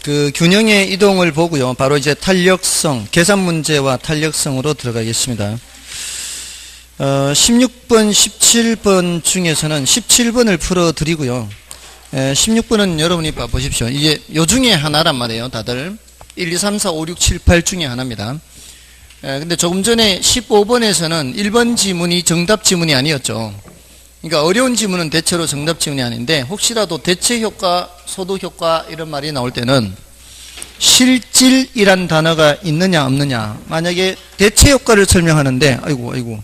그 균형의 이동을 보고요. 바로 이제 탄력성, 계산 문제와 탄력성으로 들어가겠습니다. 16번, 17번 중에서는 17번을 풀어드리고요. 16번은 여러분이 봐보십시오. 이게 요 중에 하나란 말이에요. 다들 1, 2, 3, 4, 5, 6, 7, 8 중에 하나입니다. 근데 조금 전에 15번에서는 1번 지문이 정답 지문이 아니었죠. 그러니까 어려운 지문은 대체로 정답 지문이 아닌데, 혹시라도 대체효과, 소득효과 이런 말이 나올 때는 실질이란 단어가 있느냐 없느냐, 만약에 대체효과를 설명하는데 아이고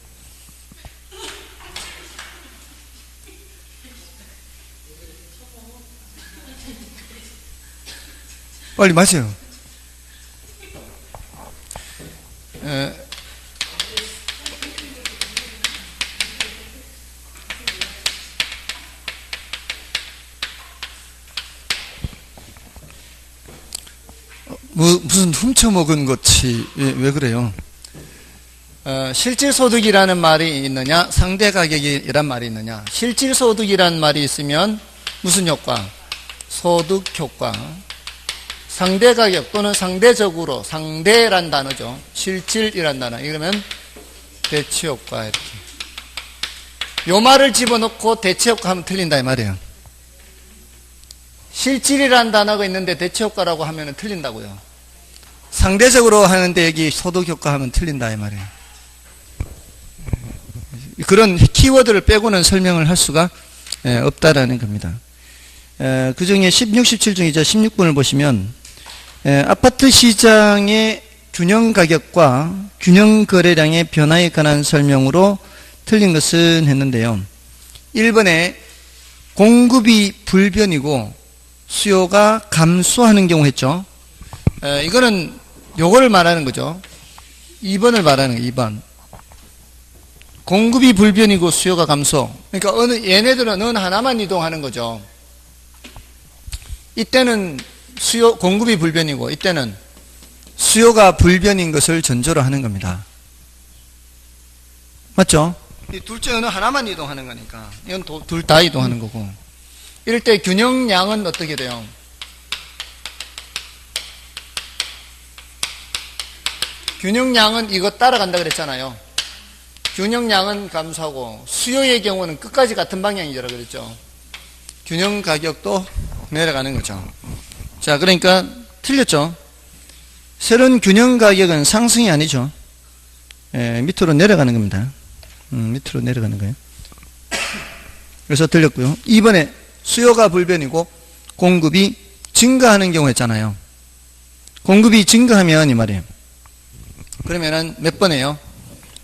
빨리 마세요. 무슨 훔쳐먹은 것이 왜 그래요? 실질소득이라는 말이 있느냐, 상대가격이란 말이 있느냐. 실질소득이란 말이 있으면 무슨 효과? 소득효과. 상대가격 또는 상대적으로, 상대란 단어죠. 실질이란 단어. 이러면 대체효과. 이렇게. 요 말을 집어넣고 대체효과 하면 틀린다 이 말이에요. 실질이란 단어가 있는데 대체효과라고 하면 틀린다고요. 상대적으로 하는데 여기 소득효과 하면 틀린다 이 말이에요. 그런 키워드를 빼고는 설명을 할 수가 없다라는 겁니다. 그 중에 16, 17 중이죠. 16번을 보시면 아파트 시장의 균형 가격과 균형 거래량의 변화에 관한 설명으로 틀린 것은 했는데요. 1번에 공급이 불변이고 수요가 감소하는 경우 했죠. 이거는 요거를 말하는 거죠. 2번을 말하는 거예요. 2번. 공급이 불변이고 수요가 감소. 그러니까 얘네들은 어느 하나만 이동하는 거죠. 이때는 공급이 불변이고 이때는 수요가 불변인 것을 전제로 하는 겁니다. 맞죠? 이 둘째 어느 하나만 이동하는 거니까. 이건 둘 다 이동하는 거고. 이럴 때 균형량은 어떻게 돼요? 균형량은 이거 따라간다 그랬잖아요. 균형량은 감소하고 수요의 경우는 끝까지 같은 방향이라고 그랬죠. 균형 가격도 내려가는 거죠. 자, 그러니까 틀렸죠. 새로운 균형 가격은 상승이 아니죠. 밑으로 내려가는 겁니다. 밑으로 내려가는 거예요. 그래서 틀렸고요. 2번에 수요가 불변이고 공급이 증가하는 경우 했잖아요. 공급이 증가하면 이 말이에요. 그러면은 몇 번이에요?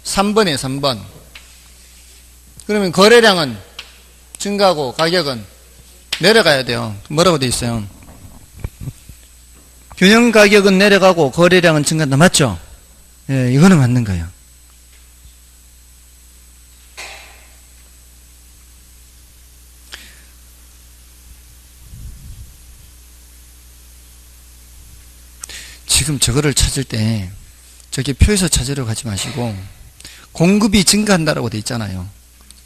3번이에요. 3번. 그러면 거래량은 증가하고 가격은 내려가야 돼요. 뭐라고 돼 있어요? 균형 가격은 내려가고 거래량은 증가한다. 맞죠? 예, 이거는 맞는 거예요. 지금 저거를 찾을 때 저기 표에서 찾으려고 하지 마시고 공급이 증가한다라고 돼 있잖아요.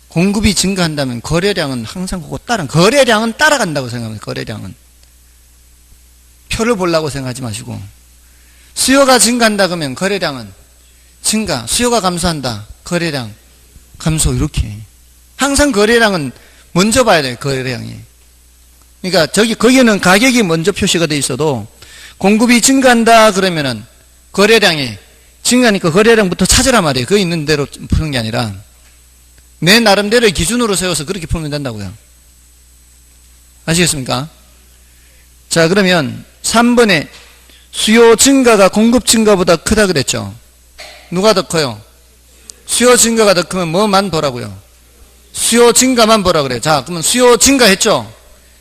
공급이 증가한다면 거래량은 항상 그거 거래량은 따라간다고 생각합니다. 거래량은. 표를 보려고 생각하지 마시고 수요가 증가한다 그러면 거래량은 증가, 수요가 감소한다. 거래량 감소 이렇게. 항상 거래량은 먼저 봐야 돼요. 거래량이. 그러니까 거기는 가격이 먼저 표시가 돼 있어도 공급이 증가한다 그러면은 거래량이 증가하니까 거래량부터 찾으라 말이에요. 그 있는 대로 푸는 게 아니라 내 나름대로의 기준으로 세워서 그렇게 풀면 된다고요. 아시겠습니까? 자, 그러면 3번에 수요 증가가 공급 증가보다 크다 그랬죠. 누가 더 커요? 수요 증가가 더 크면 뭐만 보라고요? 수요 증가만 보라 그래요. 자, 그러면 수요 증가했죠?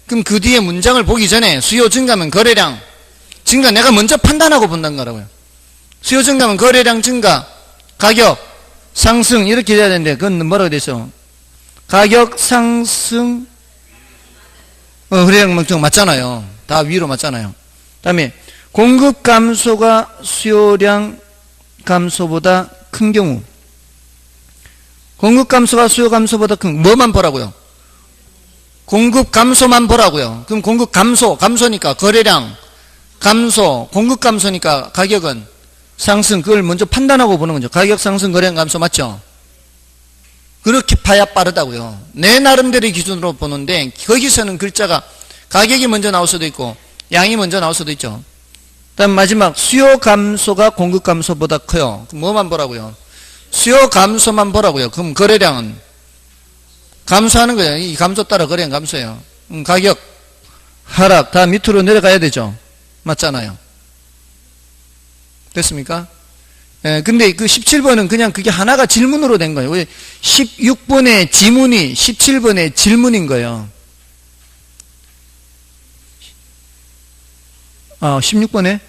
그럼 그 뒤에 문장을 보기 전에 수요 증가면 거래량 증가, 내가 먼저 판단하고 본다는 거라고요. 수요 증가면 거래량 증가, 가격 상승 이렇게 돼야 되는데 그건 뭐라고 돼 있어? 가격 상승, 거래량 맞잖아요. 다 위로 맞잖아요. 다음에 공급 감소가 수요량 감소보다 큰 경우, 공급 감소가 수요 감소보다 큰, 뭐만 보라고요? 공급 감소만 보라고요. 그럼 공급 감소니까 거래량 감소, 공급 감소니까 가격은 상승, 그걸 먼저 판단하고 보는 거죠. 가격 상승, 거래량 감소 맞죠? 그렇게 봐야 빠르다고요. 내 나름대로의 기준으로 보는데 거기서는 글자가 가격이 먼저 나올 수도 있고 양이 먼저 나올 수도 있죠. 다음 마지막 수요 감소가 공급 감소보다 커요. 그럼 뭐만 보라고요? 수요 감소만 보라고요. 그럼 거래량은 감소하는 거예요. 이 감소 따라 거래량 감소해요. 가격 하락 다 밑으로 내려가야 되죠. 맞잖아요. 됐습니까? 예, 근데 그 17번은 그냥 그게 하나가 질문으로 된 거예요. 16번의 지문이 17번의 질문인 거예요. 16번에?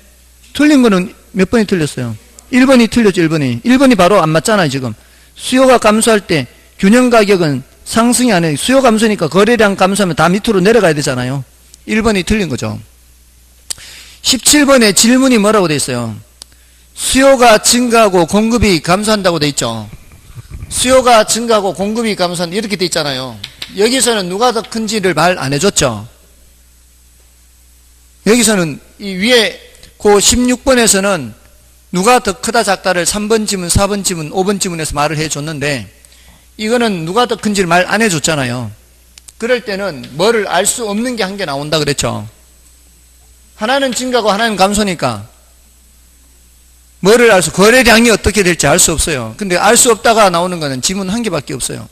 틀린 거는 몇 번이 틀렸어요? 1번이 틀렸죠, 1번이. 1번이 바로 안 맞잖아요, 지금. 수요가 감소할 때 균형 가격은 상승이 아니에요. 수요 감소니까 거래량 감소하면 다 밑으로 내려가야 되잖아요. 1번이 틀린 거죠. 17번에 질문이 뭐라고 돼 있어요? 수요가 증가하고 공급이 감소한다고 돼 있죠. 수요가 증가하고 공급이 감소한다 이렇게 돼 있잖아요. 여기서는 누가 더 큰지를 말 안 해줬죠. 여기서는 이 위에 그 16번에서는 누가 더 크다 작다를 3번 지문, 4번 지문, 5번 지문에서 말을 해줬는데 이거는 누가 더 큰지를 말 안 해줬잖아요. 그럴 때는 뭐를 알 수 없는 게 한 개 나온다 그랬죠. 하나는 증가고 하나는 감소니까 뭐를 알 수, 거래량이 어떻게 될지 알 수 없어요. 근데 알 수 없다가 나오는 거는 지문 한 개밖에 없어요.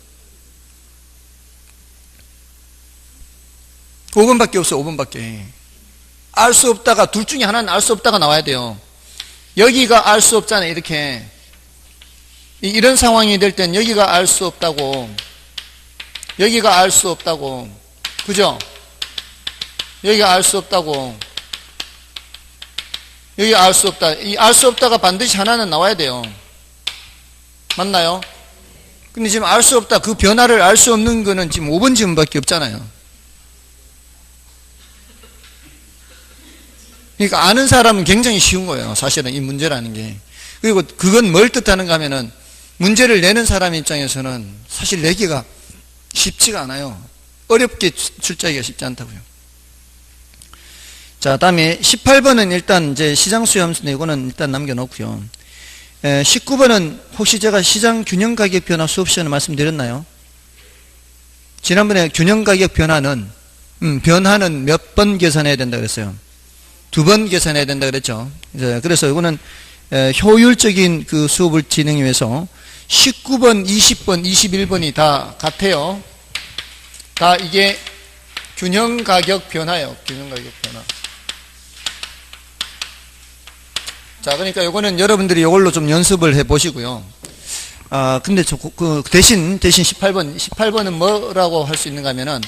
5번밖에 없어요. 5번밖에. 알 수 없다가 둘 중에 하나는 알 수 없다가 나와야 돼요. 여기가 알 수 없잖아요. 이렇게 이런 상황이 될 땐 여기가 알 수 없다고, 여기가 알 수 없다고, 그죠? 여기가 알 수 없다고, 여기 알 수 없다. 이 알 수 없다가 반드시 하나는 나와야 돼요. 맞나요? 근데 지금 알 수 없다. 그 변화를 알 수 없는 거는 지금 5번 지문밖에 없잖아요. 그러니까 아는 사람은 굉장히 쉬운 거예요. 사실은 이 문제라는 게. 그리고 그건 뭘 뜻하는가 하면은 문제를 내는 사람 입장에서는 사실 내기가 쉽지가 않아요. 어렵게 출제하기가 쉽지 않다고요. 자, 다음에 18번은 일단 이제 시장 수요 함수 내고는 일단 남겨놓고요. 19번은 혹시 제가 시장 균형 가격 변화 수업 시간에 말씀드렸나요? 지난번에 균형 가격 변화는 몇 번 계산해야 된다 그랬어요? 2번 계산해야 된다 그랬죠. 그래서 이거는 효율적인 그 수업을 진행하기 위해서 19번, 20번, 21번이 다 같아요. 다 이게 균형 가격 변화예요. 균형 가격 변화. 자, 그러니까 요거는 여러분들이 이걸로 좀 연습을 해 보시고요. 근데 그 대신 18번은 뭐라고 할 수 있는가 하면은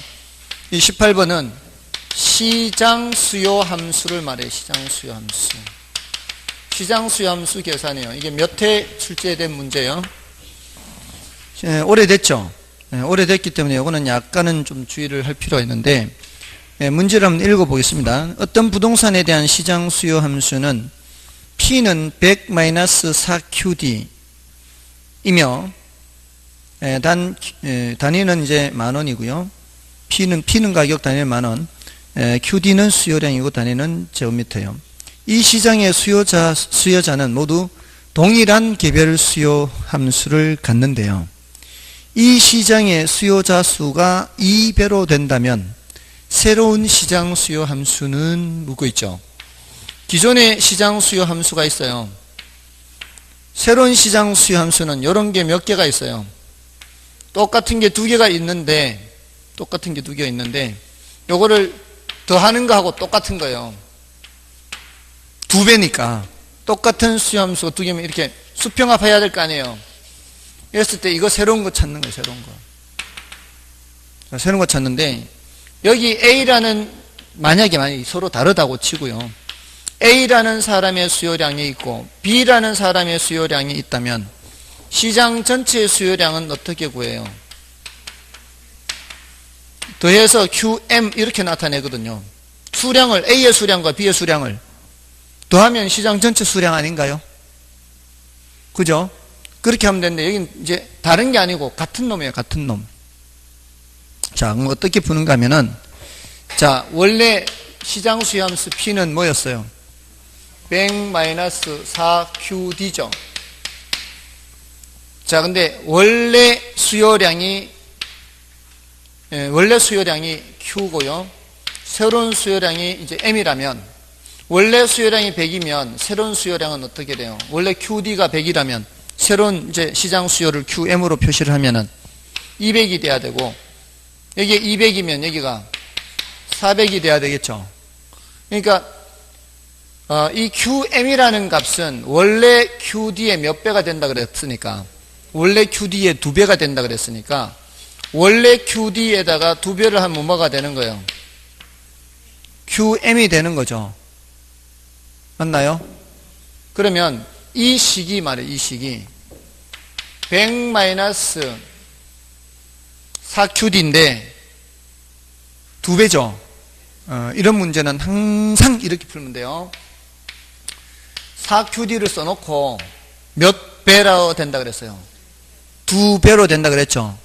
이 18번은 시장 수요 함수를 말해요. 시장 수요 함수. 시장 수요 함수 계산이에요. 이게 몇 회 출제된 문제예요? 오래됐죠? 오래됐기 때문에 이거는 약간은 좀 주의를 할 필요가 있는데, 문제를 한번 읽어보겠습니다. 어떤 부동산에 대한 시장 수요 함수는 P는 100-4QD 이며, 단위는 이제 만원이고요. P는 가격 단위는 만원, QD는 수요량이고 단위는 제곱미터예요. 이 시장의 수요자는 모두 동일한 개별 수요 함수를 갖는데요. 이 시장의 수요자 수가 2배로 된다면 새로운 시장 수요 함수는 묻고 있죠. 기존의 시장 수요 함수가 있어요. 새로운 시장 수요 함수는 이런 게 몇 개가 있어요. 똑같은 게 2개가 있는데 요거를 더하는 거하고 똑같은 거예요. 2배니까 똑같은 수요 함수가 2개면 이렇게 수평합해야 될 거 아니에요. 이랬을 때 이거 새로운 거 찾는 거예요. 새로운 거 찾는데 여기 A라는 만약에 서로 다르다고 치고요. A라는 사람의 수요량이 있고 B라는 사람의 수요량이 있다면 시장 전체의 수요량은 어떻게 구해요? 더해서 QM 이렇게 나타내거든요. 수량을 A의 수량과 B의 수량을 더하면 시장 전체 수량 아닌가요? 그죠? 그렇게 하면 되는데 여기는 이제 다른 게 아니고 같은 놈이에요. 같은 놈. 자, 그럼 어떻게 푸는가 하면은 자, 원래 시장 수요 함수 P는 뭐였어요? 100-4QD죠. 자, 근데 원래 수요량이 Q고요. 새로운 수요량이 이제 M이라면, 원래 수요량이 100이면 새로운 수요량은 어떻게 돼요? 원래 QD가 100이라면 새로운 이제 시장 수요를 QM으로 표시를 하면은 200이 돼야 되고, 여기에 200이면 여기가 400이 돼야 되겠죠. 그러니까 이 QM이라는 값은 원래 QD의 몇 배가 된다 그랬으니까, 원래 QD의 2배가 된다 그랬으니까, 원래 QD에다가 2배를 하면 뭐가 되는 거예요? QM이 되는 거죠. 맞나요? 그러면 이 식이 말이에요. 이 식이 100-4QD인데 2배죠. 이런 문제는 항상 이렇게 풀면 돼요. 4QD를 써놓고 몇 배로 된다 그랬어요? 2배로 된다 그랬죠.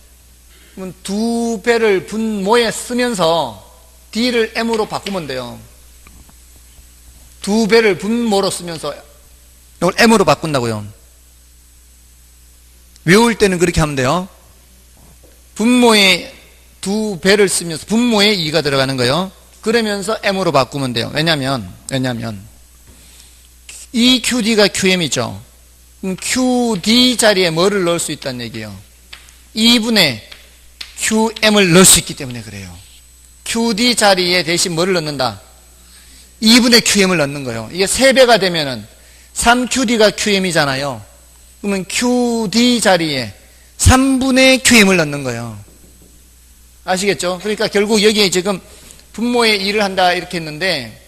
그러면 2배를 분모에 쓰면서 D를 M으로 바꾸면 돼요. 2배를 분모로 쓰면서 이걸 M으로 바꾼다고요. 외울 때는 그렇게 하면 돼요. 분모에 2배를 쓰면서 분모에 2가 들어가는 거예요. 그러면서 M으로 바꾸면 돼요. 왜냐면 이 QD가 QM이죠. 그럼 QD 자리에 뭐를 넣을 수 있다는 얘기예요? 2분의 QM을 넣을 수 있기 때문에 그래요. QD 자리에 대신 뭐를 넣는다? 2분의 QM을 넣는 거예요. 이게 3배가 되면은 3QD가 QM이잖아요. 그러면 QD 자리에 3분의 QM을 넣는 거예요. 아시겠죠? 그러니까 결국 여기에 지금 분모에 2를 한다 이렇게 했는데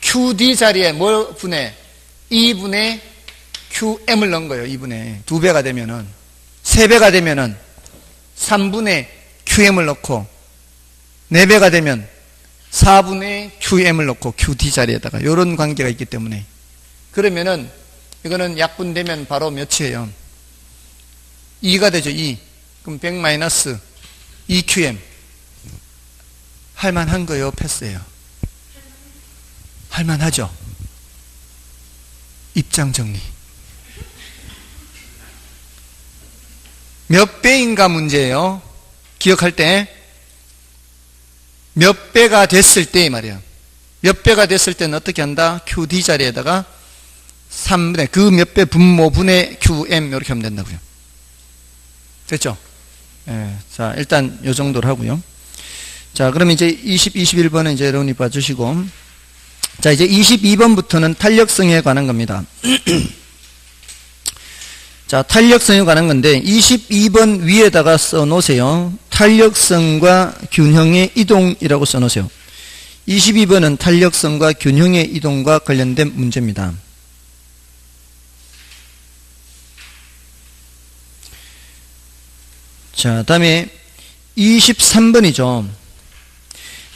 4QD 자리에 뭐 분의 2분의 QM을 넣은 거예요. 2분의 2배가 되면은 3배가 되면은 3분의 QM을 넣고 4배가 되면 4분의 QM을 넣고 QD 자리에다가 이런 관계가 있기 때문에, 그러면은 이거는 약분되면 바로 몇이에요? 2가 되죠. 2. 그럼 100-2QM 할만한 거예요? 패스예요? 할만하죠. 입장 정리. 몇 배인가 문제예요. 기억할 때 몇 배가 됐을 때 말이에요. 몇 배가 됐을 때는 어떻게 한다? QD 자리에다가 3분의 그 몇 배 분모분의 QM 이렇게 하면 된다고요. 됐죠? 자, 일단 요 정도로 하고요. 자, 그럼 이제 21번은 이제 여러분이 봐주시고, 자, 이제 22번부터는 탄력성에 관한 겁니다. 자, 탄력성에 관한 건데 22번 위에다가 써놓으세요. 탄력성과 균형의 이동이라고 써놓으세요. 22번은 탄력성과 균형의 이동과 관련된 문제입니다. 자, 다음에 23번이죠.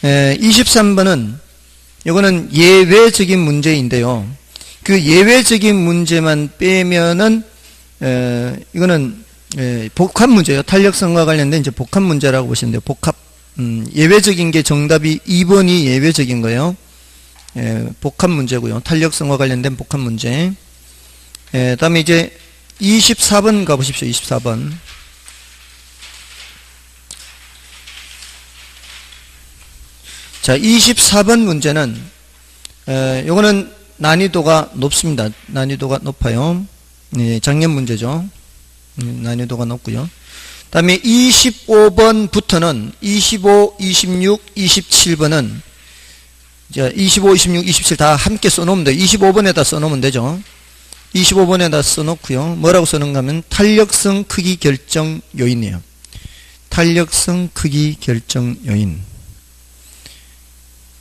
23번은 이거는 예외적인 문제인데요. 그 예외적인 문제만 빼면은 이거는 복합 문제예요. 탄력성과 관련된 이제 복합 문제라고 보시면 돼요. 복합. 예외적인 게 정답이 2번이 예외적인 거예요. 복합 문제고요. 탄력성과 관련된 복합 문제. 다음에 이제 24번 가보십시오. 24번. 자, 24번 문제는 요거는 난이도가 높습니다. 난이도가 높아요. 작년 문제죠. 난이도가 높고요. 다음에 25번부터는 25, 26, 27번은 25, 26, 27 다 함께 써놓으면 돼요. 25번에다 써놓으면 되죠. 25번에다 써놓고요. 뭐라고 써놓은가 하면 탄력성 크기 결정 요인이에요. 탄력성 크기 결정 요인.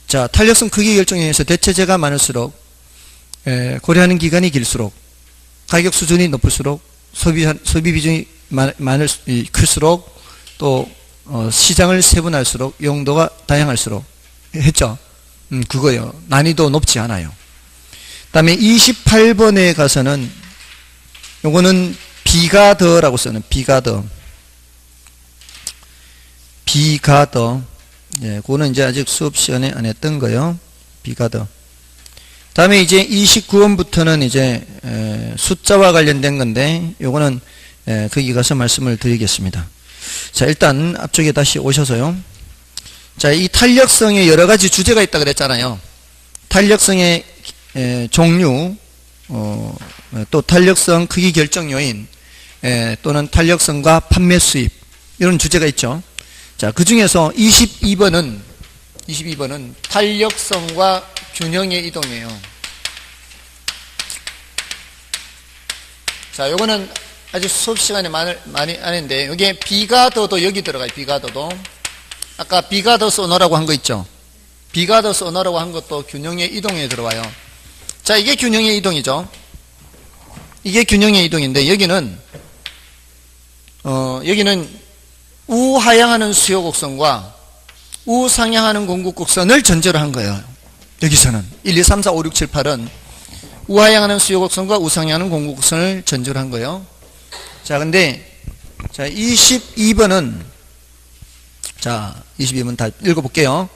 자, 탄력성 크기 결정 요인에서 대체재가 많을수록 고려하는 기간이 길수록 가격 수준이 높을수록 소비 비중이 클수록 또 시장을 세분할수록 용도가 다양할수록 했죠. 그거요. 난이도 높지 않아요. 그 다음에 28번에 가서는 요거는 비가더라고 써는 비가더. 비가더. 예, 그거는 이제 아직 수업 시간에 안 했던 거요. 비가더. 다음에 이제 29원부터는 이제 숫자와 관련된 건데 요거는 거기 가서 말씀을 드리겠습니다. 자, 일단 앞쪽에 다시 오셔서요. 자, 이 탄력성에 여러 가지 주제가 있다 그랬잖아요. 탄력성의 종류, 또 탄력성 크기 결정 요인, 또는 탄력성과 판매 수입, 이런 주제가 있죠. 자, 그 중에서 22번은 탄력성과 균형의 이동이에요. 자, 요거는 아직 수업 시간에 많이 하는데, 여기에 비가더도 여기 들어가요. 비가더도. 아까 비가더 언어라고 한 거 있죠. 비가더 언어라고 한 것도 균형의 이동에 들어와요. 자, 이게 균형의 이동이죠. 이게 균형의 이동인데, 여기는 우하향하는 수요 곡선과 우상향하는 공급 곡선을 전제로 한 거예요. 여기서는 1, 2, 3, 4, 5, 6, 7, 8은 우하향하는 수요 곡선과 우상향하는 공급 곡선을 전제로 한 거예요. 자, 근데 자, 22번은 자, 22번 다 읽어볼게요.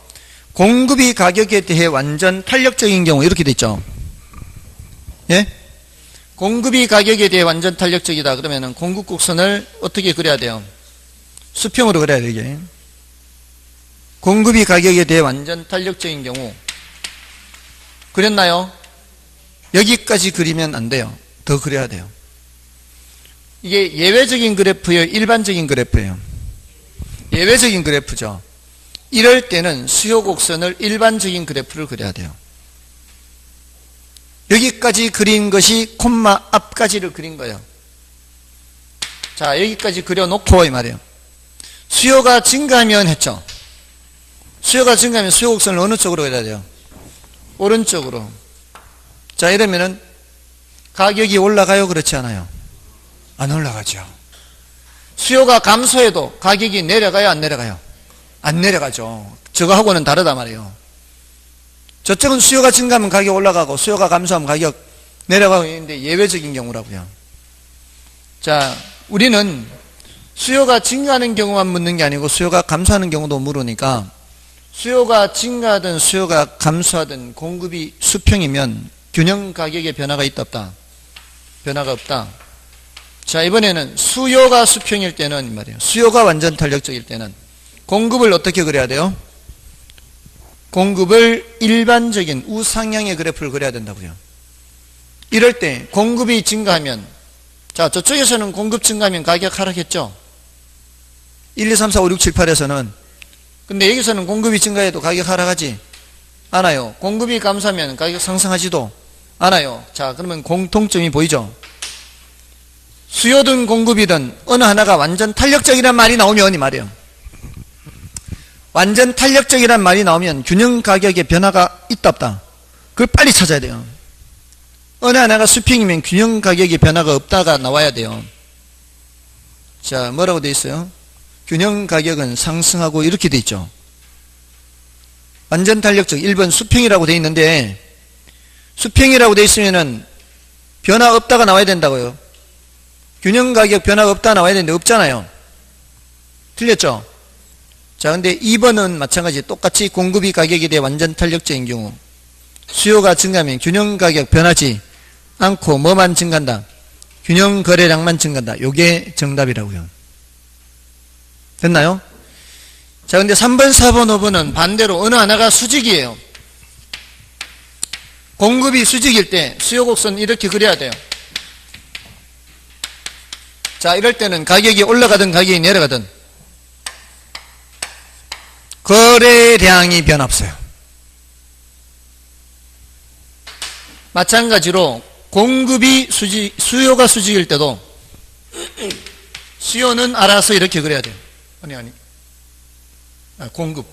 공급이 가격에 대해 완전 탄력적인 경우 이렇게 돼 있죠. 예? 공급이 가격에 대해 완전 탄력적이다 그러면은 공급 곡선을 어떻게 그려야 돼요? 수평으로 그려야 돼, 이게. 공급이 가격에 대해 완전 탄력적인 경우 그렸나요? 여기까지 그리면 안 돼요. 더 그려야 돼요. 이게 예외적인 그래프예요, 일반적인 그래프예요? 예외적인 그래프죠. 이럴 때는 수요 곡선을 일반적인 그래프를 그려야 돼요. 여기까지 그린 것이 콤마 앞까지를 그린 거예요. 자, 여기까지 그려놓고 이 말이에요. 수요가 증가하면 했죠. 수요가 증가하면 수요 곡선을 어느 쪽으로 그려야 돼요? 오른쪽으로. 자, 이러면은 가격이 올라가요? 그렇지 않아요? 안 올라가죠. 수요가 감소해도 가격이 내려가요? 안 내려가요? 안 내려가죠. 저거하고는 다르단 말이에요. 저쪽은 수요가 증가하면 가격 올라가고 수요가 감소하면 가격 내려가고 있는데 예외적인 경우라고요. 자, 우리는 수요가 증가하는 경우만 묻는 게 아니고 수요가 감소하는 경우도 물으니까 수요가 증가하든 수요가 감소하든 공급이 수평이면 균형 가격에 변화가 있다 없다? 변화가 없다. 자, 이번에는 수요가 수평일 때는 말이에요. 수요가 완전 탄력적일 때는 공급을 어떻게 그려야 돼요? 공급을 일반적인 우상향의 그래프를 그려야 된다고요. 이럴 때 공급이 증가하면, 자, 저쪽에서는 공급 증가하면 가격 하락했죠. 1, 2, 3, 4, 5, 6, 7, 8에서는. 근데 여기서는 공급이 증가해도 가격 하락하지 않아요. 공급이 감소하면 가격 상승하지도 않아요. 자, 그러면 공통점이 보이죠. 수요든 공급이든 어느 하나가 완전 탄력적이란 말이 나오면 이 말이에요. 완전 탄력적이란 말이 나오면 균형 가격의 변화가 있다 없다? 그걸 빨리 찾아야 돼요. 어느 하나가 수평이면 균형 가격의 변화가 없다가 나와야 돼요. 자, 뭐라고 돼 있어요? 균형 가격은 상승하고 이렇게 돼 있죠. 완전 탄력적 1번 수평이라고 돼 있는데 수평이라고 돼 있으면은 변화 없다가 나와야 된다고요. 균형 가격 변화가 없다 나와야 되는데 없잖아요. 틀렸죠? 자, 근데 2번은 마찬가지 똑같이 공급이 가격에 대해 완전 탄력적인 경우 수요가 증가하면 균형 가격 변하지 않고 뭐만 증가한다? 균형 거래량만 증가한다. 요게 정답이라고요. 됐나요? 자, 근데 3번, 4번, 5번은 반대로 어느 하나가 수직이에요. 공급이 수직일 때 수요 곡선 이렇게 그려야 돼요. 자, 이럴 때는 가격이 올라가든 가격이 내려가든 거래량이 변화 없어요. 마찬가지로 공급이 수요가 수직일 때도 수요는 알아서 이렇게 그려야 돼요. 공급.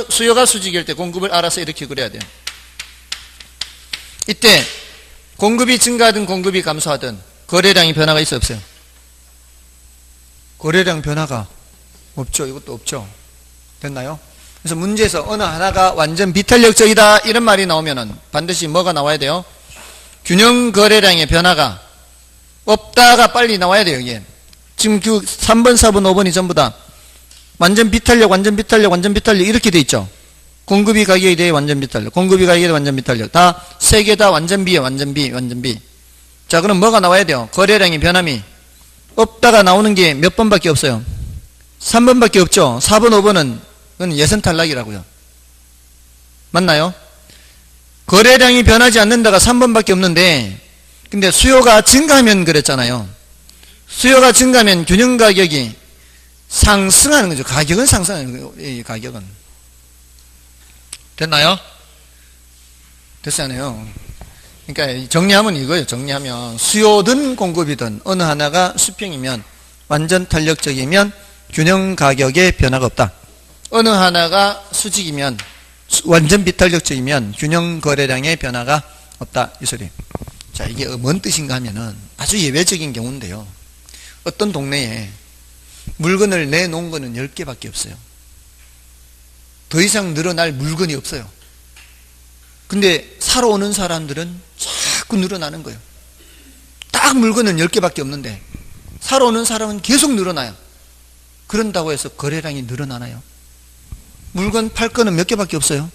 수요가 수직일 때 공급을 알아서 이렇게 그려야 돼요. 이때 공급이 증가하든 공급이 감소하든 거래량이 변화가 있어요, 없어요? 거래량 변화가 없죠. 이것도 없죠. 됐나요? 그래서 문제에서 어느 하나가 완전 비탄력적이다 이런 말이 나오면은 반드시 뭐가 나와야 돼요? 균형 거래량의 변화가 없다가 빨리 나와야 돼요. 이게 지금 그 3번, 4번, 5번이 전부 다 완전 비탄력, 완전 비탄력, 완전 비탄력 이렇게 돼 있죠. 공급이 가격에 대해 완전 비탄력, 공급이 가격에 대해 완전 비탄력. 다, 세 개 다 완전 B예요. 완전 B, 완전 B. 자, 그럼 뭐가 나와야 돼요? 거래량이 변함이 없다가 나오는 게 몇 번밖에 없어요? 3번밖에 없죠. 4번, 5번은 그건 예선 탈락이라고요. 맞나요? 거래량이 변하지 않는다가 3번밖에 없는데, 근데 수요가 증가하면 그랬잖아요. 수요가 증가하면 균형 가격이 상승하는 거죠. 가격은 상승하는 거예요. 이 가격은. 됐나요? 됐잖아요. 그러니까 정리하면 이거예요. 정리하면 수요든 공급이든 어느 하나가 수평이면 완전 탄력적이면 균형 가격에 변화가 없다. 어느 하나가 수직이면 완전 비탄력적이면 균형 거래량에 변화가 없다. 이 소리. 자, 이게 뭔 뜻인가 하면은 아주 예외적인 경우인데요. 어떤 동네에 물건을 내놓은 거는 10개밖에 없어요. 더 이상 늘어날 물건이 없어요. 근데 사러 오는 사람들은 자꾸 늘어나는 거예요. 딱 물건은 10개밖에 없는데 사러 오는 사람은 계속 늘어나요. 그런다고 해서 거래량이 늘어나나요? 물건 팔 거는 몇 개밖에 없어요.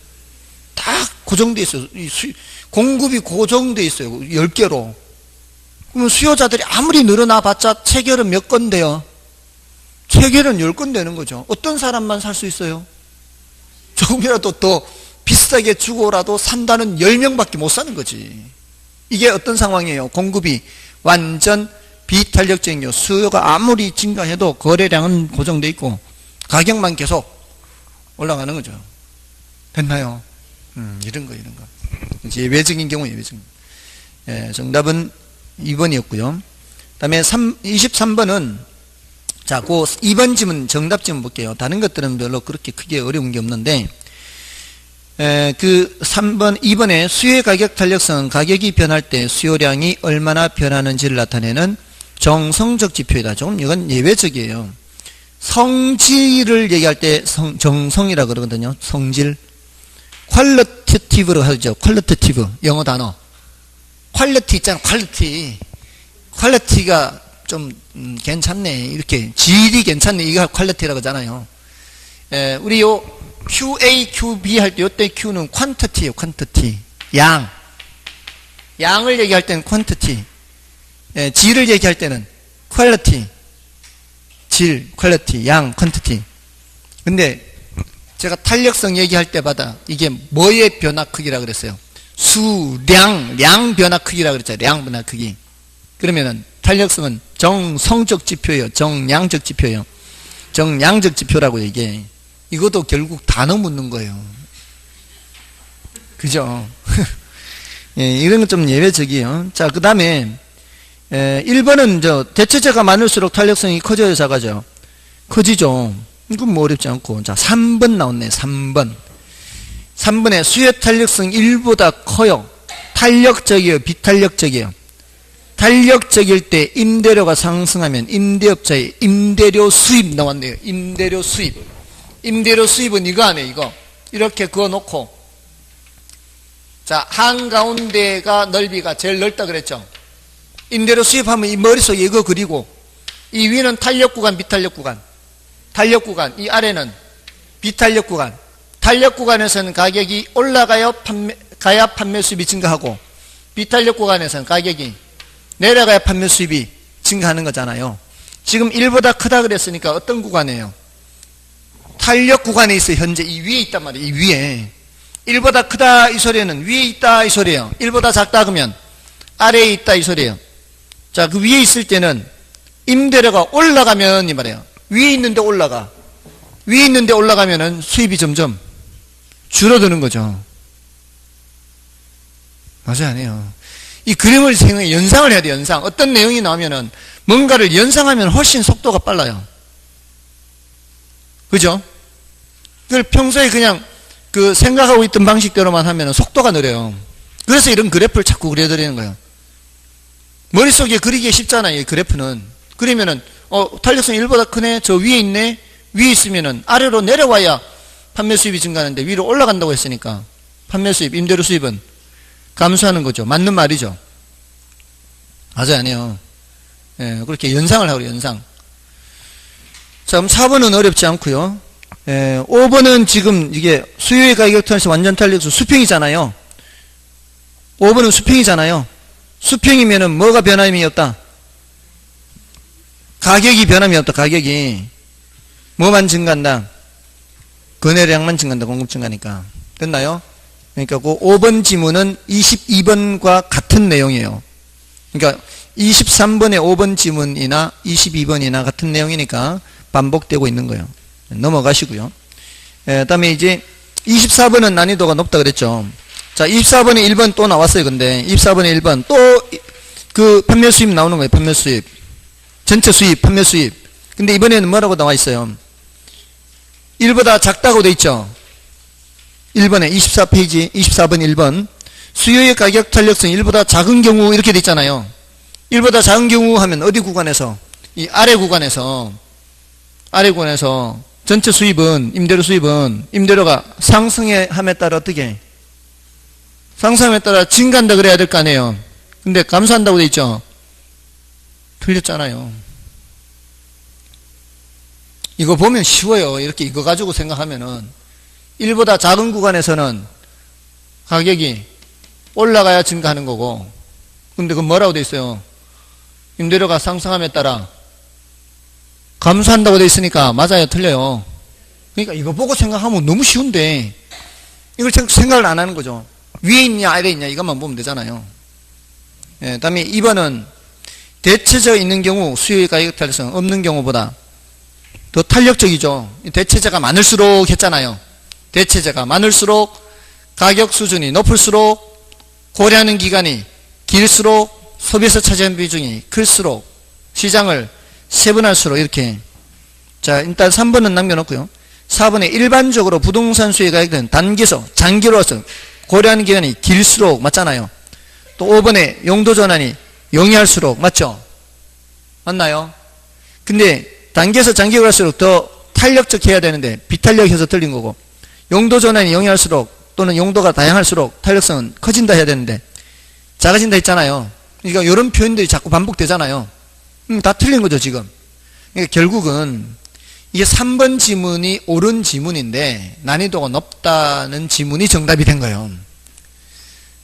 딱 고정되어 있어요. 공급이 고정되어 있어요. 10개로. 그러면 수요자들이 아무리 늘어나 봤자 체결은 몇 건데요? 체결은 10건 되는 거죠. 어떤 사람만 살 수 있어요? 조금이라도 더 비싸게 주고라도 산다는 10명밖에 못 사는 거지. 이게 어떤 상황이에요? 공급이 완전 비탄력적인 경우, 수요가 아무리 증가해도 거래량은 고정되어 있고 가격만 계속 올라가는 거죠. 됐나요? 이런 거. 예외적인 경우, 예외적인. 예, 정답은 2번이었고요. 그 다음에 23번은, 자, 그 2번 지문, 정답 지문 볼게요. 다른 것들은 별로 그렇게 크게 어려운 게 없는데, 그 3번, 2번에 수요의 가격 탄력성은 가격이 변할 때 수요량이 얼마나 변하는지를 나타내는 정성적 지표이다. 조금 이건 예외적이에요. 성질을 얘기할 때 정성이라고 그러거든요. 성질. 퀄리티티브로 하죠. 퀄리티티브. 영어 단어. 퀄리티 있잖아. 퀄리티가 좀 괜찮네. 이렇게 질이 괜찮네. 이거 퀄리티라고 하잖아요. 우리 요 QA, QB 할 때 요때 Q는 퀀티티예요. 퀀티티. 양. 양을 얘기할 때는 퀀티티. 질을 얘기할 때는 퀄리티. 질, 퀄리티, 양, 퀀티티. 근데 제가 탄력성 얘기할 때마다 이게 뭐의 변화 크기라 그랬어요? 수량, 량 변화 크기라 그랬죠. 량 변화 크기. 그러면은 탄력성은 정성적 지표예요. 정량적 지표예요. 정량적 지표라고 이게. 이것도 결국 단어 묻는 거예요. 그죠? 예, 이런 건 좀 예외적이에요. 자, 그 다음에 1번은 대체재가 많을수록 탄력성이 커져야 작아져요. 커지죠. 이건 뭐 어렵지 않고. 자, 3번 나왔네. 3번. 3번에 수요 탄력성 1보다 커요. 탄력적이에요. 비탄력적이에요. 탄력적일 때 임대료가 상승하면 임대업자의 임대료 수입 나왔네요. 임대료 수입. 임대료 수입은 이거 아니에요. 이거. 이렇게 그어놓고. 자, 한가운데가 넓이가 제일 넓다 그랬죠. 임대료 수입하면 이 머릿속에 이거 그리고 이 위는 탄력 구간, 비탄력 구간. 탄력 구간, 이 아래는 비탄력 구간. 탄력 구간에서는 가격이 올라가야 판매 수입이 증가하고 비탄력 구간에서는 가격이 내려가야 판매 수입이 증가하는 거잖아요. 지금 1보다 크다 그랬으니까 어떤 구간이에요? 탄력 구간에 있어요. 현재 이 위에 있단 말이에요. 이 위에. 1보다 크다 이 소리는 위에 있다 이 소리예요. 1보다 작다 그러면 아래에 있다 이 소리예요. 자, 그 위에 있을 때는 임대료가 올라가면 이 말이에요. 위에 있는데 올라가. 위에 있는데 올라가면은 수입이 점점 줄어드는 거죠. 맞아요, 아니에요. 이 그림을 연상을 해야 돼요. 연상. 어떤 내용이 나오면은 뭔가를 연상하면 훨씬 속도가 빨라요. 그죠? 그걸 평소에 그냥 그 생각하고 있던 방식대로만 하면 속도가 느려요. 그래서 이런 그래프를 자꾸 그려드리는 거예요. 머릿속에 그리기 쉽잖아요. 이 그래프는. 그러면은 탄력성이 1보다 크네. 저 위에 있네. 위에 있으면은 아래로 내려와야 판매 수입이 증가하는데 위로 올라간다고 했으니까 판매 수입, 임대료 수입은 감소하는 거죠. 맞는 말이죠. 맞아요, 아니에요. 예, 그렇게 연상을 하고 연상. 자, 그럼 4번은 어렵지 않고요. 5번은 지금 이게 수요의 가격탈에서 완전 탄력성 수평이잖아요. 5번은 수평이잖아요. 수평이면은 뭐가 변함이 없다? 가격이 변함이 없다. 가격이 뭐만 증가한다? 거래량만 증가한다. 공급 증가니까. 됐나요? 그러니까 그 5번 지문은 22번과 같은 내용이에요. 그러니까 23번의 5번 지문이나 22번이나 같은 내용이니까 반복되고 있는 거예요. 넘어가시고요. 다음에 이제 24번은 난이도가 높다 그랬죠. 자, 24번에 1번 또 나왔어요. 근데 24번에 1번 또 그 판매 수입 나오는 거예요. 판매 수입. 전체 수입, 판매 수입. 근데 이번에는 뭐라고 나와 있어요? 1보다 작다고 돼 있죠. 1번에 24페이지 24번 1번 수요의 가격 탄력성 1보다 작은 경우 이렇게 돼 있잖아요. 1보다 작은 경우 하면 어디 구간에서? 이 아래 구간에서 전체 수입은 임대료가 상승함에 따라 어떻게? 상승함에 따라 증가한다 그래야 될 거 아니에요. 근데 감소한다고 돼 있죠. 틀렸잖아요. 이거 보면 쉬워요. 이렇게 이거 가지고 생각하면은 1보다 작은 구간에서는 가격이 올라가야 증가하는 거고, 근데 그건 뭐라고 돼 있어요? 임대료가 상승함에 따라 감소한다고 돼 있으니까 맞아요, 틀려요? 그러니까 이거 보고 생각하면 너무 쉬운데 이걸 생각을 안 하는 거죠. 위에 있냐 아래에 있냐 이것만 보면 되잖아요. 다음에 2번은 대체적 있는 경우 수요의 가격 탄력성 없는 경우보다 더 탄력적이죠. 대체제가 많을수록 했잖아요. 대체제가 많을수록 가격 수준이 높을수록 고려하는 기간이 길수록 소비에서 차지하는 비중이 클수록 시장을 세분할수록 이렇게. 자, 일단 3번은 남겨놓고요. 4번에 일반적으로 부동산 수요의 가격은 단기에서 장기로서 고려하는 기간이 길수록 맞잖아요. 또 5번에 용도 전환이 용이할수록 맞죠? 맞나요? 근데 단기에서 장기로 갈수록 더 탄력적 해야 되는데 비탄력해서 틀린 거고, 용도 전환이 용이할수록 또는 용도가 다양할수록 탄력성은 커진다 해야 되는데 작아진다 했잖아요. 그러니까 이런 표현들이 자꾸 반복되잖아요. 다 틀린 거죠 지금. 그러니까 결국은 이게 3번 지문이 옳은 지문인데 난이도가 높다는 지문이 정답이 된 거예요.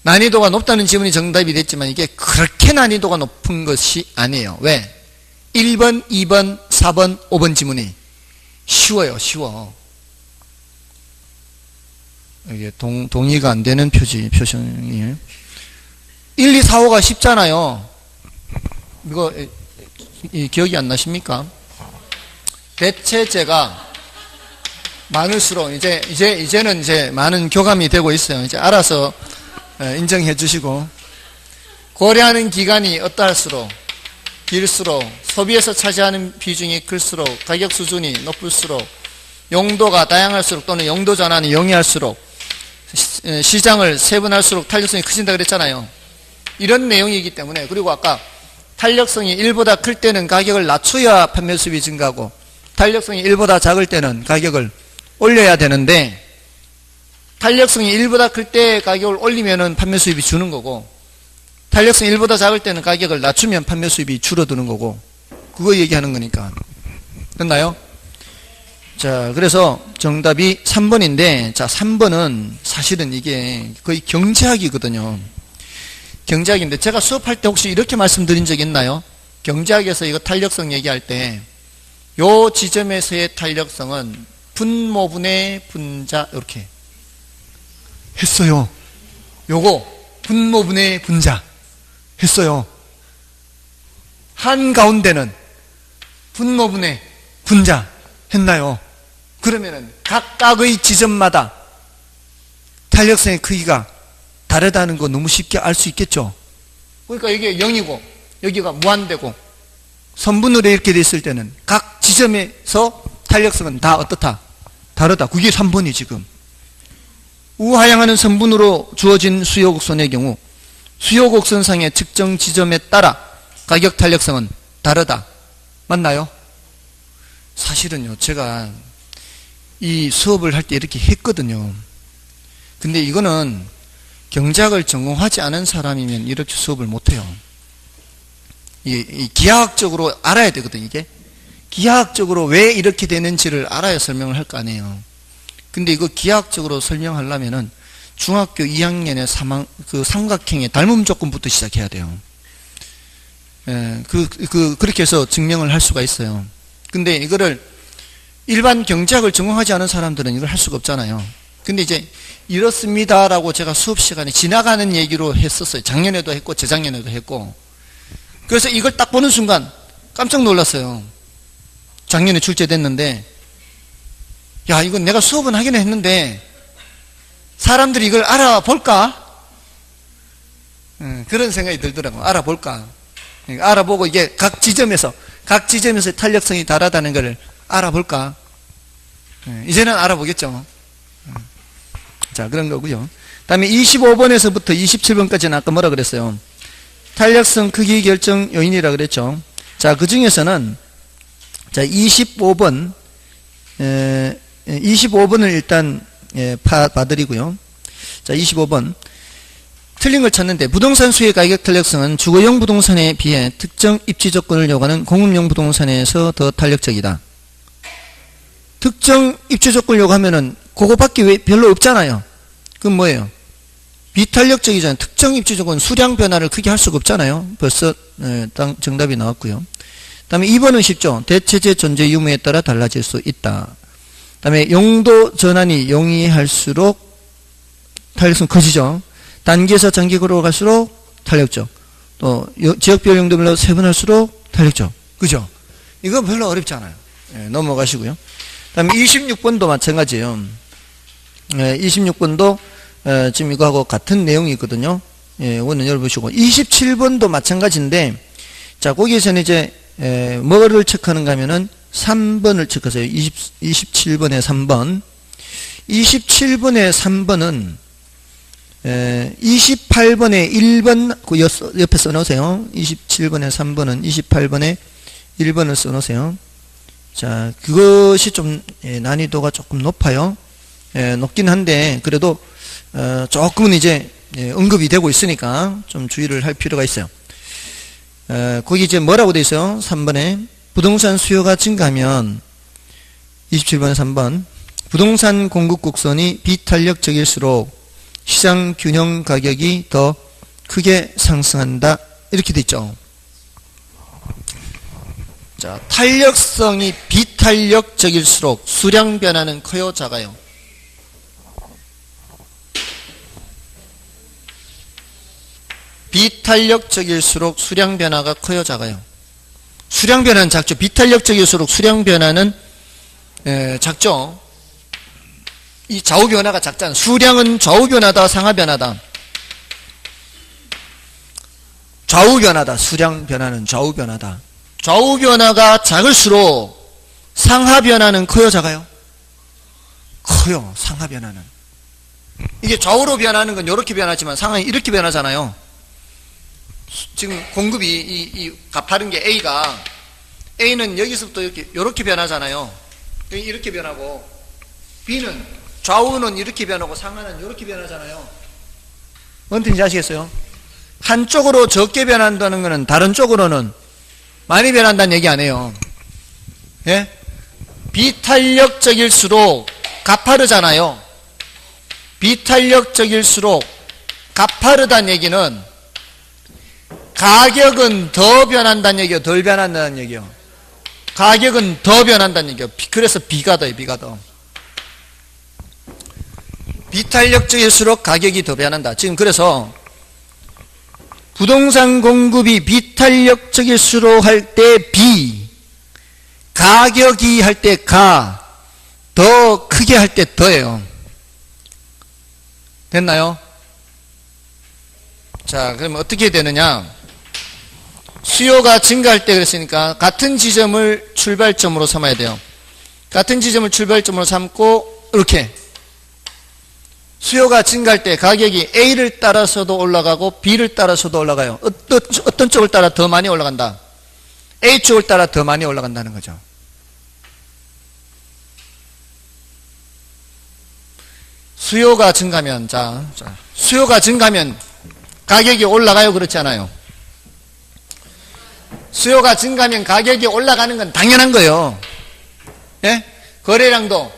난이도가 높다는 지문이 정답이 됐지만 이게 그렇게 난이도가 높은 것이 아니에요. 왜? 1번, 2번, 4번, 5번 지문이 쉬워요. 쉬워. 이게 동의가 안 되는 표정이에요. 1, 2, 4, 5가 쉽잖아요. 이거 기억이 안 나십니까? 대체제가 많을수록 이제는 많은 교감이 되고 있어요. 이제 알아서 인정해 주시고, 고려하는 기간이 어떠할수록 길수록 소비에서 차지하는 비중이 클수록 가격 수준이 높을수록 용도가 다양할수록 또는 용도 전환이 용이할수록 시장을 세분할수록 탄력성이 커진다 그랬잖아요. 이런 내용이기 때문에. 그리고 아까 탄력성이 1보다 클 때는 가격을 낮춰야 판매 수입이 증가하고 탄력성이 1보다 작을 때는 가격을 올려야 되는데, 탄력성이 1보다 클 때 가격을 올리면은 판매 수입이 주는 거고, 탄력성이 1보다 작을 때는 가격을 낮추면 판매 수입이 줄어드는 거고, 그거 얘기하는 거니까. 됐나요? 자, 그래서 정답이 3번인데, 자, 3번은 사실은 이게 거의 경제학이거든요. 경제학인데, 제가 수업할 때 혹시 이렇게 말씀드린 적 있나요? 경제학에서 이거 탄력성 얘기할 때, 요 지점에서의 탄력성은 분모분의 분자, 이렇게 했어요. 요거, 분모분의 분자 했어요. 한가운데는 분모분의 분자 했나요? 그러면은 각각의 지점마다 탄력성의 크기가 다르다는 거 너무 쉽게 알 수 있겠죠? 그러니까 이게 0이고 여기가 무한대고 선분으로 이렇게 됐을 때는 각 지점에서 탄력성은 다 어떻다? 다르다. 그게 3번이 지금. 우하향하는 선분으로 주어진 수요곡선의 경우 수요곡선상의 측정 지점에 따라 가격 탄력성은 다르다. 맞나요? 사실은요, 제가 이 수업을 할 때 이렇게 했거든요. 근데 이거는 경제학을 전공하지 않은 사람이면 이렇게 수업을 못해요. 이 기하학적으로 알아야 되거든, 이게. 기하학적으로 왜 이렇게 되는지를 알아야 설명을 할 거 아니에요. 근데 이거 기하학적으로 설명하려면은 중학교 2학년의 그 삼각형의 닮음 조건부터 시작해야 돼요. 예, 그렇게 해서 증명을 할 수가 있어요. 근데 이거를 일반 경제학을 전공하지 않은 사람들은 이걸 할 수가 없잖아요. 근데 이제 이렇습니다라고 제가 수업 시간에 지나가는 얘기로 했었어요. 작년에도 했고 재작년에도 했고. 그래서 이걸 딱 보는 순간 깜짝 놀랐어요. 작년에 출제됐는데, 야, 이건 내가 수업은 하긴 했는데 사람들이 이걸 알아볼까? 그런 생각이 들더라고요. 알아볼까? 알아보고 이게 각 지점에서 탄력성이 다르다는 걸 알아볼까? 이제는 알아보겠죠. 자, 그런 거고요. 다음에 25번에서부터 27번까지는 아까 뭐라 그랬어요? 탄력성 크기 결정 요인이라 그랬죠. 자, 그 중에서는 자, 25번을 일단 봐드리고요. 자, 25번. 틀린 걸 찾는데, 부동산 수의 가격 탄력성은 주거용 부동산에 비해 특정 입지 조건을 요구하는 공업용 부동산에서 더 탄력적이다. 특정 입지 조건을 요구하면은 그거밖에 별로 없잖아요. 그건 뭐예요? 비탄력적이잖아요. 특정 입지 조건 수량 변화를 크게 할 수가 없잖아요. 벌써 정답이 나왔고요. 그 다음에 2번은 쉽죠. 대체재 존재 유무에 따라 달라질 수 있다. 그 다음에 용도 전환이 용이할수록 탄력성 커지죠. 단기에서 장기로 갈수록 탄력적. 또 지역별 용도별로 세분할수록 탄력적. 그죠? 이거 별로 어렵지 않아요. 넘어가시고요. 그 다음에 26번도 마찬가지예요. 26번도 지금 이거하고 같은 내용이 있거든요. 이거는 열어보시고. 27번도 마찬가지인데, 자, 거기에서는 이제 뭐를 체크하는가 하면은 3번을 체크하세요. 27번에 3번. 27번에 3번은 28번에 1번 그 옆에 써놓으세요. 27번에 3번은 28번에 1번을 써놓으세요. 자, 그것이 좀 난이도가 조금 높아요. 높긴 한데 그래도 조금은 이제 언급이 되고 있으니까 좀 주의를 할 필요가 있어요. 거기 이제 뭐라고 돼 있어요? 3번에 부동산 수요가 증가하면 27번에 3번 부동산 공급 곡선이 비탄력적일수록 시장 균형 가격이 더 크게 상승한다. 이렇게 돼 있죠. 자, 탄력성이 비탄력적일수록 수량 변화는 커요, 작아요? 비탄력적일수록 수량 변화가 커요, 작아요? 수량 변화는 작죠. 비탄력적일수록 수량 변화는 작죠. 이 좌우 변화가 작잖아요. 수량은 좌우 변화다, 상하 변화다. 좌우 변화다. 수량 변화는 좌우 변화다. 좌우 변화가 작을수록 상하 변화는 커요, 작아요? 커요, 상하 변화는. 이게 좌우로 변하는 건 이렇게 변하지만 상하는 이렇게 변하잖아요. 지금 공급이 이 가파른 게 A는 여기서부터 이렇게 변하잖아요. 이렇게 변하고 B는 좌우는 이렇게 변하고 상하는 이렇게 변하잖아요. 뭔 뜻인지 아시겠어요? 한쪽으로 적게 변한다는 것은 다른 쪽으로는 많이 변한다는 얘기 아니에요. 예? 비탄력적일수록 가파르잖아요. 비탄력적일수록 가파르다는 얘기는 가격은 더 변한다는 얘기요, 덜 변한다는 얘기요? 가격은 더 변한다는 얘기요. 그래서 B가 더요, B가 더. 비탄력적일수록 가격이 더 변한다. 지금 그래서 부동산 공급이 비탄력적일수록 할 때 B, 가격이 할 때 가, 더 크게 할 때 더예요. 됐나요? 자, 그럼 어떻게 되느냐? 수요가 증가할 때 그랬으니까 같은 지점을 출발점으로 삼아야 돼요. 같은 지점을 출발점으로 삼고 이렇게 수요가 증가할 때 가격이 A를 따라서도 올라가고 B를 따라서도 올라가요. 어떤 쪽을 따라 더 많이 올라간다? A 쪽을 따라 더 많이 올라간다는 거죠. 수요가 증가하면 수요가 증가하면 가격이 올라가요, 그렇지 않아요? 수요가 증가하면 가격이 올라가는 건 당연한 거예요. 예? 거래량도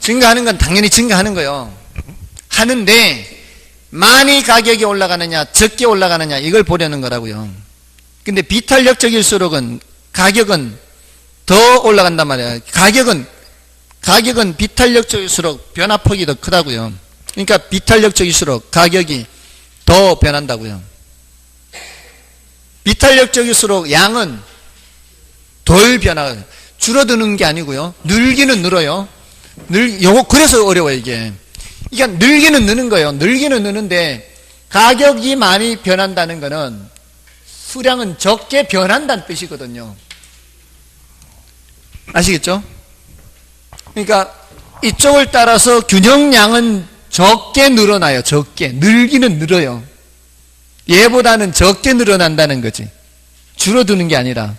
증가하는 건 당연히 증가하는 거예요. 하는데 많이 가격이 올라가느냐 적게 올라가느냐 이걸 보려는 거라고요. 근데 비탄력적일수록은 가격은 더 올라간단 말이에요. 가격은 비탄력적일수록 변화폭이 더 크다고요. 그러니까 비탄력적일수록 가격이 더 변한다고요. 비탄력적일수록 양은 덜 변화가 줄어드는 게 아니고요. 늘기는 늘어요. 그래서 어려워요, 이게. 그러니까 늘기는 느는 거예요. 늘기는 느는데 가격이 많이 변한다는 거는 수량은 적게 변한다는 뜻이거든요. 아시겠죠? 그러니까 이쪽을 따라서 균형량은 적게 늘어나요. 적게. 늘기는 늘어요. 얘보다는 적게 늘어난다는 거지. 줄어드는 게 아니라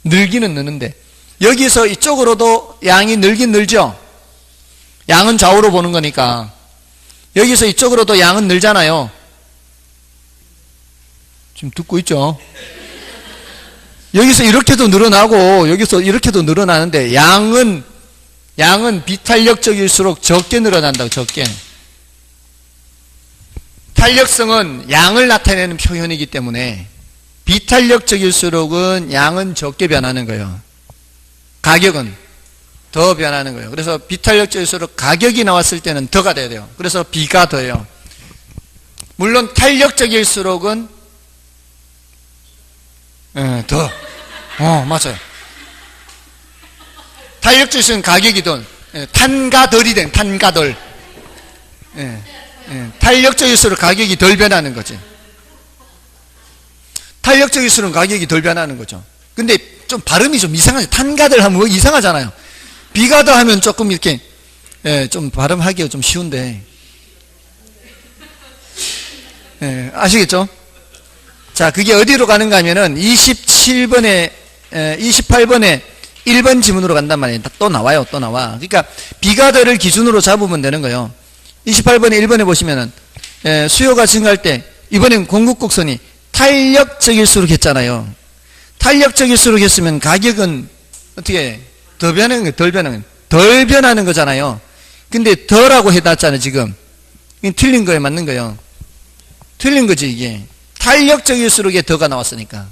늘기는 느는데 여기서 이쪽으로도 양이 늘긴 늘죠. 양은 좌우로 보는 거니까 여기서 이쪽으로도 양은 늘잖아요. 지금 듣고 있죠? 여기서 이렇게도 늘어나고 여기서 이렇게도 늘어나는데 양은 비탄력적일수록 적게 늘어난다고. 적게. 탄력성은 양을 나타내는 표현이기 때문에 비탄력적일수록은 양은 적게 변하는 거예요. 가격은 더 변하는 거예요. 그래서 비탄력적일수록 가격이 나왔을 때는 더가 돼야 돼요. 그래서 비가 더해요. 물론 탄력적일수록은 더. 맞아요. 탄력적일수록은 가격이 더. 탄가덜이 된 탄가덜. 탄력적일수록 가격이 덜 변하는 거지. 탄력적일수록 가격이 덜 변하는 거죠. 근데 좀 발음이 좀 이상하죠. 탄가덜 하면 뭐 이상하잖아요. 비가더 하면 조금 이렇게 좀 발음하기가 좀 쉬운데 아시겠죠? 자, 그게 어디로 가는가 하면은 28번에 1번 지문으로 간단 말이에요. 또 나와요. 또 나와. 그러니까 비가더를 기준으로 잡으면 되는 거예요. 28번에 1번에 보시면은 수요가 증가할 때 이번엔 공급곡선이 탄력적일수록 했잖아요. 탄력적일수록 했으면 가격은 어떻게 더 변하는 거예요? 덜 변하는 거예요? 덜 변하는 거잖아요. 근데 덜하고 해놨잖아요. 지금 틀린 거예요? 맞는 거예요? 틀린 거지 이게. 탄력적일수록에 더가 나왔으니까.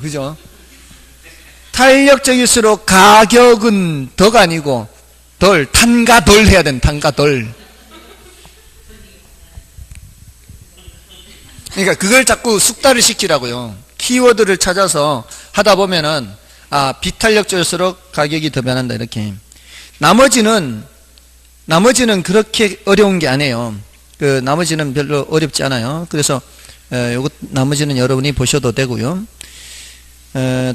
그죠? 탄력적일수록 가격은 더가 아니고 덜, 탄가 덜 해야 되는 탄가 덜. 그러니까 그걸 자꾸 숙달을 시키라고요. 키워드를 찾아서 하다 보면은 비탄력적일수록 가격이 더 변한다 이렇게. 나머지는 그렇게 어려운 게 아니에요. 나머지는 별로 어렵지 않아요. 그래서 요거 나머지는 여러분이 보셔도 되고요.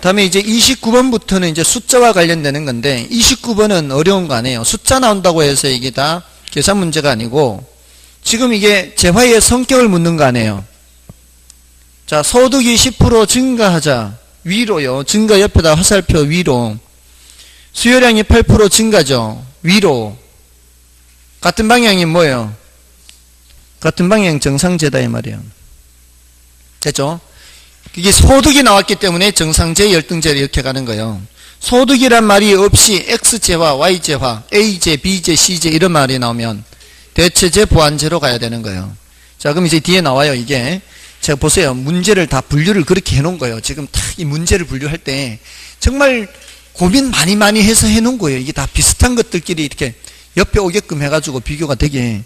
다음에 이제 29번부터는 이제 숫자와 관련되는 건데 29번은 어려운 거 아니에요. 숫자 나온다고 해서 이게 다 계산 문제가 아니고 지금 이게 재화의 성격을 묻는 거 아니에요. 자, 소득이 10% 증가하자. 위로요. 증가 옆에다 화살표 위로. 수요량이 8% 증가죠. 위로. 같은 방향이 뭐예요? 같은 방향 정상제다 이 말이에요. 됐죠? 이게 소득이 나왔기 때문에 정상제, 열등제 이렇게 가는 거예요. 소득이란 말이 없이 X제화, Y제화, A제, B제, C제 이런 말이 나오면 대체제, 보완제로 가야 되는 거예요. 자, 그럼 이제 뒤에 나와요. 이게 제가 보세요. 문제를 다 분류를 그렇게 해놓은 거예요. 지금 딱 이 문제를 분류할 때 정말 고민 많이 해서 해놓은 거예요. 이게 다 비슷한 것들끼리 이렇게 옆에 오게끔 해가지고 비교가 되게.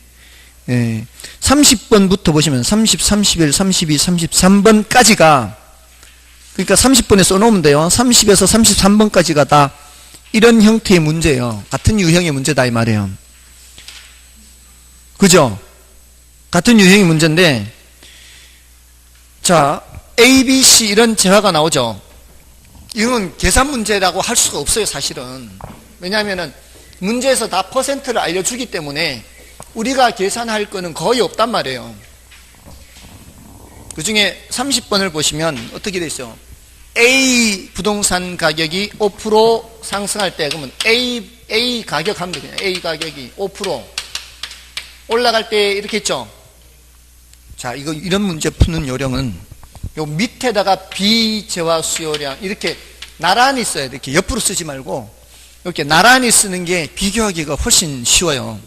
30번부터 보시면 30, 31, 32, 33번까지가 그러니까 30번에 써놓으면 돼요. 30에서 33번까지가 다 이런 형태의 문제예요. 같은 유형의 문제다 이 말이에요. 그죠? 같은 유형의 문제인데 자, A, B, C 이런 재화가 나오죠. 이건 계산 문제라고 할 수가 없어요. 사실은. 왜냐하면 문제에서 다 퍼센트를 알려주기 때문에 우리가 계산할 거는 거의 없단 말이에요. 그 중에 30번을 보시면 어떻게 돼 있어요? A 부동산 가격이 5% 상승할 때 그러면 A 가격 하면 되겠네요. A 가격이 5% 올라갈 때 이렇게 있죠. 자, 이런 문제 푸는 요령은 요 밑에다가 비재화 수요량 이렇게 나란히 써야 돼. 이렇게 옆으로 쓰지 말고 이렇게 나란히 쓰는 게 비교하기가 훨씬 쉬워요.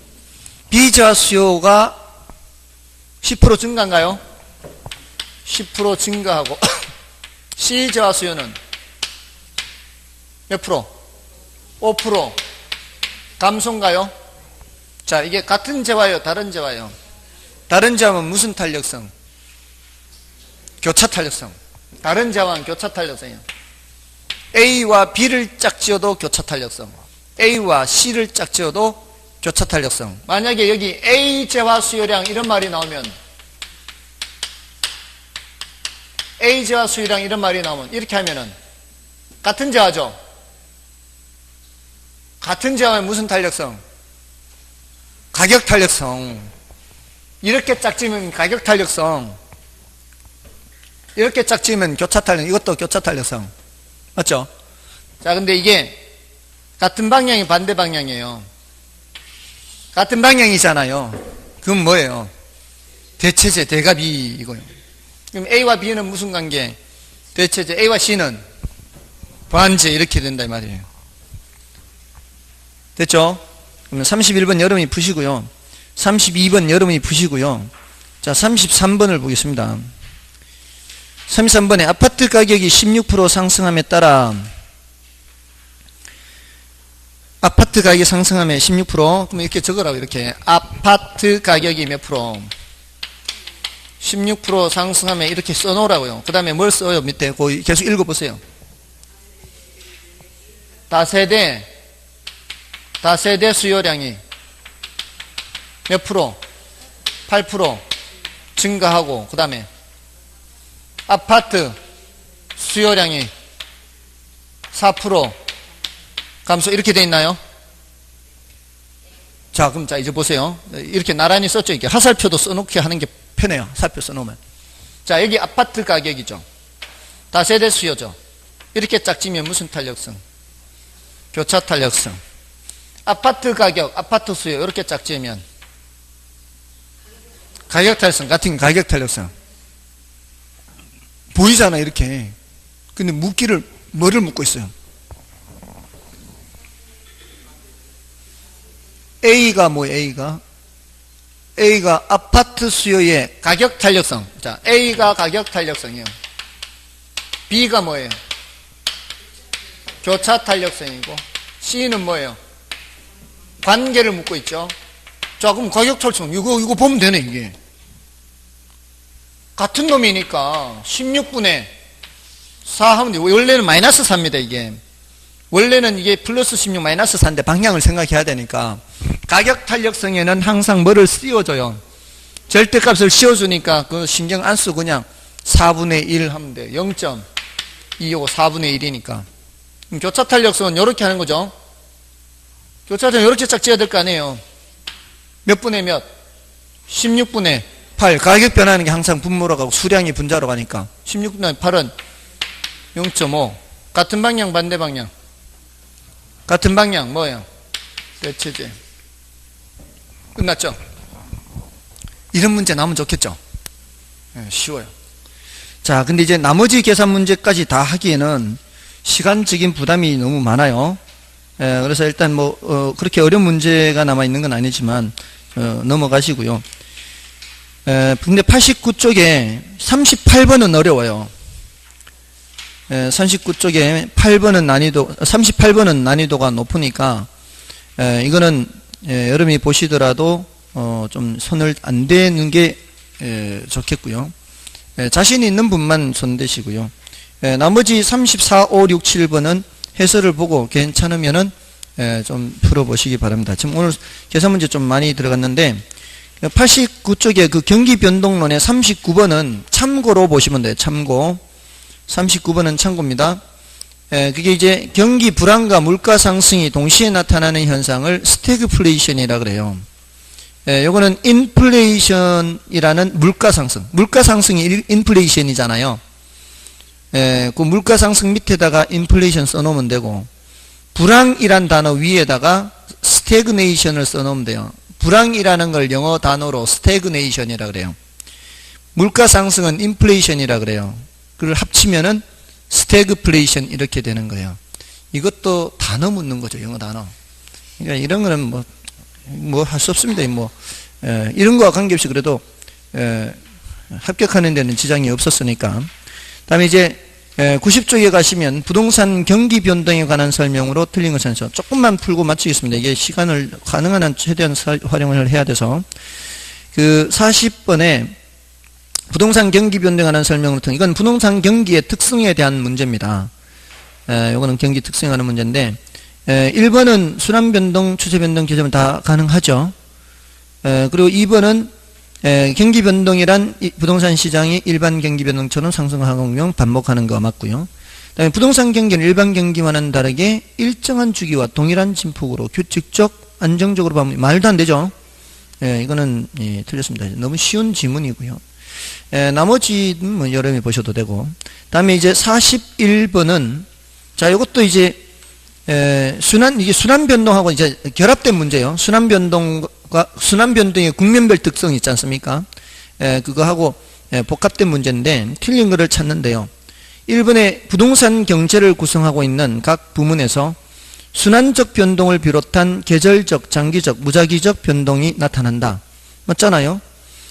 비재화 수요가 10% 증가인가요? 10% 증가하고 C재화 수요는 몇 프로? 5% 감소인가요? 자, 이게 같은 재화예요? 다른 재화예요? 다른 재화는 무슨 탄력성? 교차 탄력성. 다른 재화는 교차 탄력성이에요. A와 B를 짝지어도 교차 탄력성, A와 C를 짝지어도 교차 탄력성. 만약에 여기 A 재화 수요량 이런 말이 나오면, A 재화 수요량 이런 말이 나오면 이렇게 하면은 같은 재화죠. 같은 재화는 무슨 탄력성? 가격 탄력성. 이렇게 짝지으면 가격 탄력성, 이렇게 짝지으면 교차 탄력성. 이것도 교차 탄력성 맞죠? 자, 근데 이게 같은 방향이 반대 방향이에요. 같은 방향이잖아요. 그럼 뭐예요? 대체제, 대갑이 이거예요. 그럼 A와 B는 무슨 관계? 대체제. A와 C는 반제. 이렇게 된다 이 말이에요. 됐죠? 그러면 31번 여러분이 푸시고요. 32번 여러분이 푸시고요. 자, 33번을 보겠습니다. 33번에 아파트 가격이 16% 상승함에 따라, 아파트 가격이 상승함에 16%, 그럼 이렇게 적으라고. 이렇게 아파트 가격이 몇 프로? 16% 상승함에 이렇게 써놓으라고요. 그 다음에 뭘 써요? 밑에 계속 읽어보세요. 다세대 수요량이 몇 프로? 8% 증가하고, 그 다음에 아파트 수요량이 4% 감소. 이렇게 돼 있나요? 자, 그럼 자, 이제 보세요. 이렇게 나란히 썼죠. 이렇게 화살표도 써놓게 하는 게 편해요. 화살표 써놓으면. 자, 여기 아파트 가격이죠. 다세대 수요죠. 이렇게 짝지면 무슨 탄력성? 교차 탄력성. 아파트 가격, 아파트 수요 이렇게 짝지으면 가격 탄력성. 같은 가격 탄력성. 보이잖아 이렇게. 근데 뭐를 묻고 있어요? A가 뭐예요? A가 아파트 수요의 가격 탄력성. 자, A가 가격 탄력성이에요. B가 뭐예요? 교차 탄력성이고, C는 뭐예요? 관계를 묻고 있죠. 자, 그럼 가격 탄력성 이거 보면 되네. 이게 같은 놈이니까 16분의 4 하면 돼. 원래는 마이너스 4입니다. 이게 원래는 이게 플러스 16 마이너스 4인데 방향을 생각해야 되니까 가격 탄력성에는 항상 뭐를 씌워줘요? 절대값을 씌워주니까 그 신경 안 쓰고 그냥 4분의 1 하면 돼. 0.25 4분의 1이니까. 교차 탄력성은 이렇게 하는 거죠. 교차 탄력성 이렇게 짝지어야 될 거 아니에요. 몇 분의 몇? 16분의 8. 가격 변하는 게 항상 분모로 가고 수량이 분자로 가니까 16분의 8은 0.5. 같은 방향 반대 방향. 같은 방향 뭐예요? 대체제. 끝났죠? 이런 문제 나오면 좋겠죠? 네, 쉬워요. 자, 근데 이제 나머지 계산 문제까지 다 하기에는 시간적인 부담이 너무 많아요. 그래서 일단 그렇게 어려운 문제가 남아있는 건 아니지만 넘어가시고요. 근데 89쪽에 38번은 어려워요. 39쪽에 38번은 난이도가 높으니까 이거는 여러분이 보시더라도 좀 손을 안 대는 게 좋겠고요. 자신 있는 분만 손 대시고요. 나머지 34, 5, 6, 7번은 해설을 보고 괜찮으면은 좀 풀어보시기 바랍니다. 지금 오늘 계산 문제 좀 많이 들어갔는데 89쪽에 그 경기 변동론의 39번은 참고로 보시면 돼요. 참고. 39번은 참고입니다. 그게 이제 경기 불안과 물가 상승이 동시에 나타나는 현상을 스태그플레이션이라 그래요. 요거는 인플레이션이라는 물가 상승. 물가 상승이 인플레이션이잖아요. 그 물가 상승 밑에다가 인플레이션 써놓으면 되고, 불황이란 단어 위에다가 스태그네이션을 써놓으면 돼요. 불황이라는 걸 영어 단어로 스태그네이션이라 그래요. 물가 상승은 인플레이션이라 그래요. 그걸 합치면은 스태그플레이션 이렇게 되는 거예요. 이것도 단어 묻는 거죠. 영어 단어. 그러니까 이런 거는 뭐 할 수 없습니다. 이런 거와 관계없이 그래도 합격하는 데는 지장이 없었으니까. 다음에 이제 90쪽에 가시면 부동산 경기 변동에 관한 설명으로 틀린 것은 조금만 풀고 마치겠습니다. 이게 시간을 가능한 한 최대한 활용을 해야 돼서 그 40번에 부동산 경기 변동에 관한 설명으로 이건 부동산 경기의 특성에 대한 문제입니다. 이거는 경기 특성에 관한 문제인데 1번은 순환 변동, 추세 변동, 계절은 다 가능하죠. 그리고 2번은 경기 변동이란 부동산 시장이 일반 경기 변동처럼 상승하공 반복하는 거 맞고요. 그다음에 부동산 경기는 일반 경기와는 다르게 일정한 주기와 동일한 진폭으로 규칙적 안정적으로 보면 말도 안 되죠. 이거는 틀렸습니다. 너무 쉬운 지문이고요. 나머지는 뭐 여러분이 보셔도 되고. 다음에 이제 41번은 자, 이것도 이제 이게 순환 변동하고 이제 결합된 문제예요. 순환 변동의 국면별 특성이 있지 않습니까? 그거하고 복합된 문제인데 틀린 거를 찾는데요. 1번에 부동산 경제를 구성하고 있는 각 부문에서 순환적 변동을 비롯한 계절적, 장기적, 무작위적 변동이 나타난다. 맞잖아요?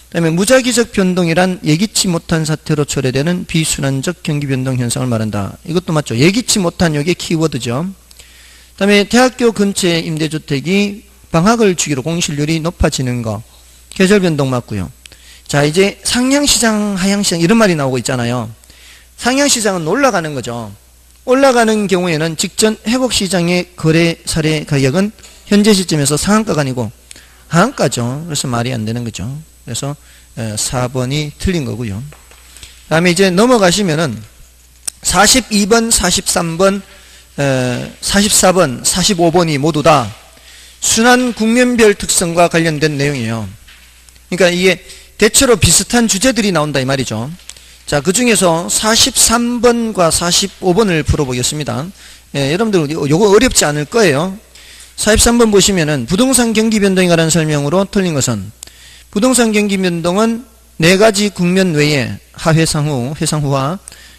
그 다음에 무작위적 변동이란 예기치 못한 사태로 초래되는 비순환적 경기 변동 현상을 말한다. 이것도 맞죠? 예기치 못한 이게 키워드죠. 그 다음에 대학교 근처의 임대주택이 방학을 주기로 공실률이 높아지는 거. 계절 변동 맞고요. 자, 이제 상향시장, 하향시장 이런 말이 나오고 있잖아요. 상향시장은 올라가는 거죠. 올라가는 경우에는 직전 회복시장의 거래 사례 가격은 현재 시점에서 상한가가 아니고 하한가죠. 그래서 말이 안 되는 거죠. 그래서 4번이 틀린 거고요. 그 다음에 이제 넘어가시면은 42번, 43번, 44번, 45번이 모두 다 순환 국면별 특성과 관련된 내용이에요. 그러니까 이게 대체로 비슷한 주제들이 나온다 이 말이죠. 자, 그 중에서 43번과 45번을 풀어보겠습니다. 여러분들 요거 어렵지 않을 거예요. 43번 보시면은 부동산 경기 변동에 관한 설명으로 틀린 것은 부동산 경기 변동은 4가지 국면 외에 하회상후, 회상후와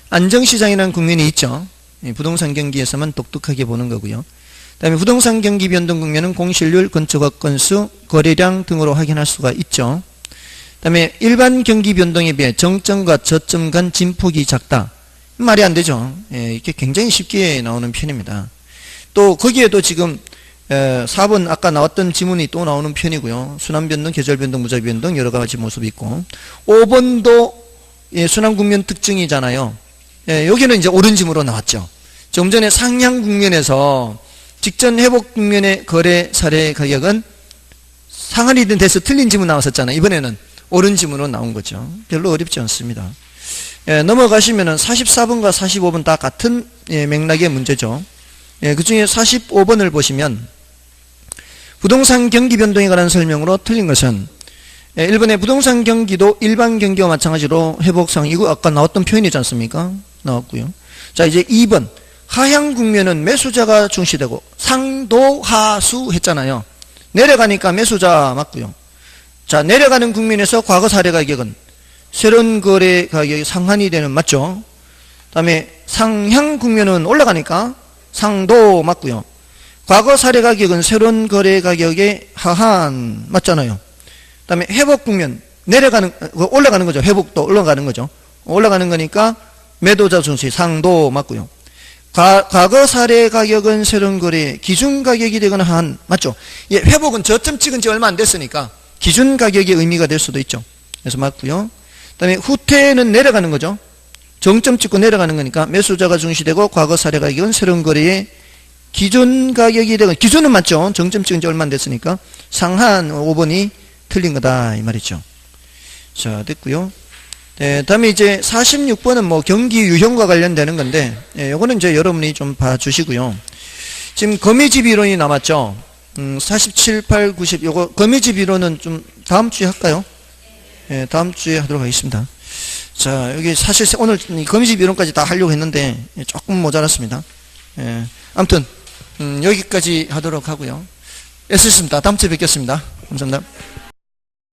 안정시장이라는 국면이 있죠. 부동산 경기에서만 독특하게 보는 거고요. 그 다음에 부동산 경기 변동 국면은 공실률, 건축업 건수, 거래량 등으로 확인할 수가 있죠. 그 다음에 일반 경기 변동에 비해 정점과 저점 간 진폭이 작다. 말이 안 되죠. 이게 굉장히 쉽게 나오는 편입니다. 또 거기에도 지금 4번 아까 나왔던 지문이 또 나오는 편이고요. 순환변동, 계절변동, 무작변동 여러 가지 모습이 있고 5번도 순환 국면 특징이잖아요. 여기는 이제 옳은 지문으로 나왔죠. 좀 전에 상향 국면에서 직전 회복 국면의 거래 사례 가격은 상한이 돼서 틀린 지문 나왔었잖아요. 이번에는 옳은 지문으로 나온 거죠. 별로 어렵지 않습니다. 넘어가시면은 44번과 45번 다 같은 맥락의 문제죠. 그 중에 45번을 보시면 부동산 경기 변동에 관한 설명으로 틀린 것은 1번에 부동산 경기도 일반 경기와 마찬가지로 회복상 이거 아까 나왔던 표현이지 않습니까? 나왔고요. 자, 이제 2번 하향 국면은 매수자가 중시되고 상도하수 했잖아요. 내려가니까 매수자 맞고요. 자, 내려가는 국면에서 과거 사례 가격은 새로운 거래 가격이 상한이 되는 맞죠? 그 다음에 상향 국면은 올라가니까 상도 맞고요. 과거 사례 가격은 새로운 거래 가격의 하한 맞잖아요. 그 다음에 회복 국면 올라가는 거죠. 회복도 올라가는 거죠. 올라가는 거니까 매도자 중시 상도 맞고요. 과거 사례 가격은 새로운 거래 기준 가격이 되거나 한 맞죠? 회복은 저점 찍은 지 얼마 안 됐으니까 기준 가격의 의미가 될 수도 있죠. 그래서 맞고요. 그 다음에 후퇴는 내려가는 거죠. 정점 찍고 내려가는 거니까 매수자가 중시되고 과거 사례 가격은 새로운 거래의 기준 가격이 되고 기준은 맞죠. 정점 찍은 지 얼마 안 됐으니까 상한 5번이 틀린 거다 이 말이죠. 자, 됐고요. 다음에 이제 46번은 뭐 경기 유형과 관련되는 건데 요거는 이제 여러분이 좀 봐주시고요. 지금 거미집 이론이 남았죠. 47, 8, 90 요거 거미집 이론은 좀 다음 주에 할까요? 다음 주에 하도록 하겠습니다. 자, 여기 사실 오늘 거미집 이론까지 다 하려고 했는데 조금 모자랐습니다. 아무튼 여기까지 하도록 하고요. 애쓰셨습니다. 다음 주에 뵙겠습니다. 감사합니다.